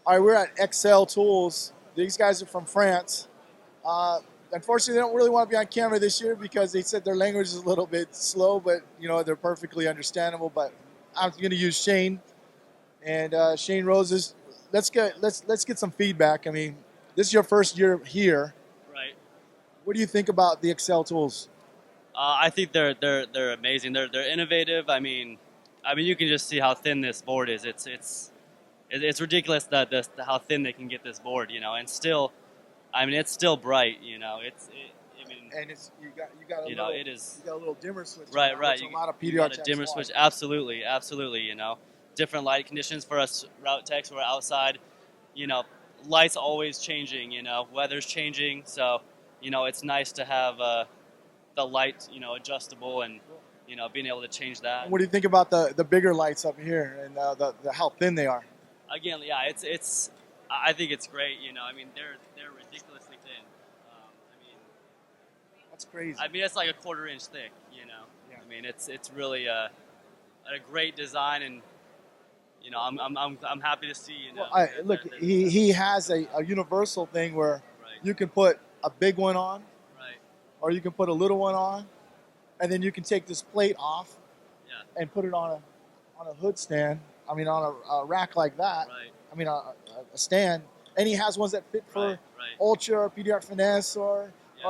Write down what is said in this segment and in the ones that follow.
All right, we're at Exel Tools. These guys are from France. Unfortunately, they don't really want to be on camera this year because they said their language is a little bit slow, but they're perfectly understandable. But I'm going to use Shane and Shane Roses. Let's get some feedback. I mean, this is your first year here. Right. What do you think about the Exel Tools? I think they're amazing. They're innovative. I mean, you can just see how thin this board is. It's ridiculous that how thin they can get this board, and still, it's still bright, And you got a little dimmer switch. Right. A lot of PDR you got a techs dimmer want. switch. Absolutely. Different light conditions for us route techs. We're outside. Lights always changing. Weather's changing, so it's nice to have the light adjustable and being able to change that. What do you think about the bigger lights up here and the how thin they are? Again, yeah, it's. I think it's great. They're ridiculously thin. That's crazy. It's like a 1/4 inch thick. Yeah. It's really a great design, and I'm happy to see. Look, he has a universal thing where Right. you can put a big one on, Right. or you can put a little one on, and then you can take this plate off Yeah. and put it on a hood stand. On a rack like that. Right. A stand. And he has ones that fit for Right. Ultra or PDR Finesse or Yeah.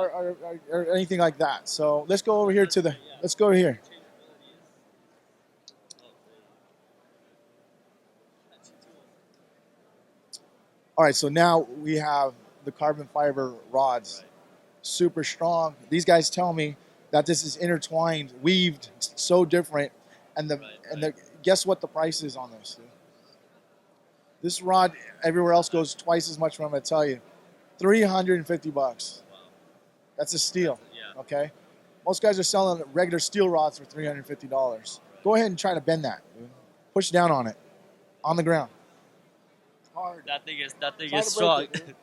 or anything like that. So let's go over here to the. Let's go over here. All right. So now we have the carbon fiber rods, Right. super strong. These guys tell me that this is intertwined, weaved, so different, and guess what the price is on this? This rod everywhere else goes twice as much. What I'm going to tell you, $350. Wow. That's a steal. Yeah. Okay, most guys are selling regular steel rods for $350. Go ahead and try to bend that. Dude. Push down on it, on the ground. It's hard. That thing is Try to strong. break it, dude.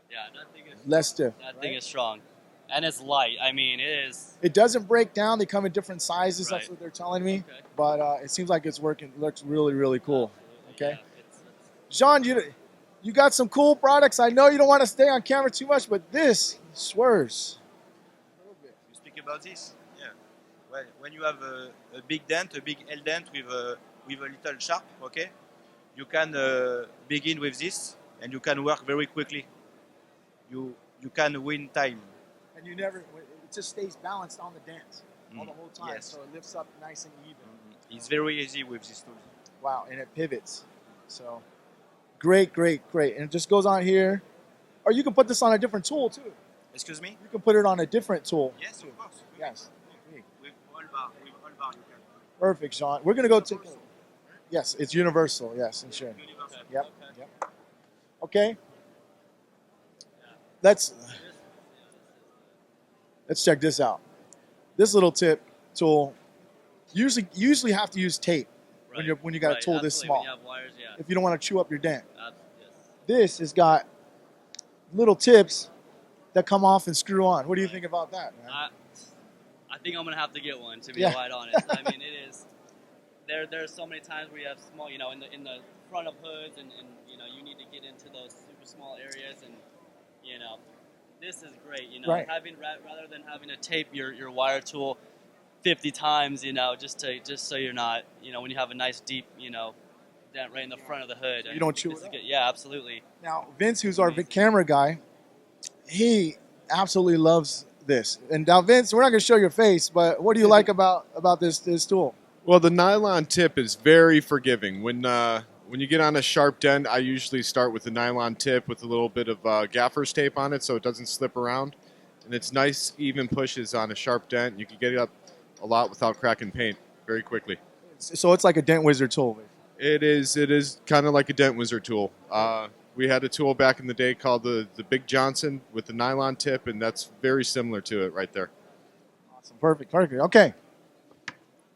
Yeah, that thing is. Less stiff. That thing is strong, and it's light. It is. It doesn't break down. They come in different sizes. Right. That's what they're telling me. Okay. But it seems like it's working. It looks really, really cool. Absolutely, Okay. Yeah, Jean, you got some cool products. I know you don't want to stay on camera too much, but this swerves. You speak about this? Yeah. Well, when you have a big dent, a big L dent with a little sharp, okay, you can begin with this, and you can work very quickly. You can win time. And it just stays balanced on the dent all the whole time. Yes. So it lifts up nice and even. It's very easy with this tool. Wow, and it pivots. So great. And it just goes on here. Or you can put this on a different tool too. Excuse me? You can put it on a different tool. Yes, of course. Yes. With all bar you can. Perfect, Jean. We're gonna go to. Yes, it's universal. Yes, and sure. Universal. Yep. Okay. Let's check this out. This little tip tool. Usually have to use tape when you got a tool this Absolutely. small. When you have wires, yeah. If you don't want to chew up your dent. Yes. This has got little tips that come off and screw on. What do you think about that, man? I think I'm gonna have to get one, to be Yeah. quite honest. It is. There's so many times where you have small, in the front of hoods, and you need to get into those super small areas, and this is great. Right. Rather than having to tape your wire tool 50 times, just so you're not, when you have a nice deep, dent right in the front of the hood. You don't chew this it is up. good. Yeah, absolutely. Now, Vince, who's our camera guy, he absolutely loves this. And now, Vince, we're not going to show your face, but what do you like about this tool? Well, the nylon tip is very forgiving. When you get on a sharp dent, I usually start with the nylon tip with a little bit of gaffer's tape on it so it doesn't slip around. And it's nice, even pushes on a sharp dent. You can get it up a lot without cracking paint very quickly. So it's like a dent wizard tool. It is kind of like a dent wizard tool. We had a tool back in the day called the Big Johnson with the nylon tip, and that's very similar to it right there. Awesome. Perfect. Okay.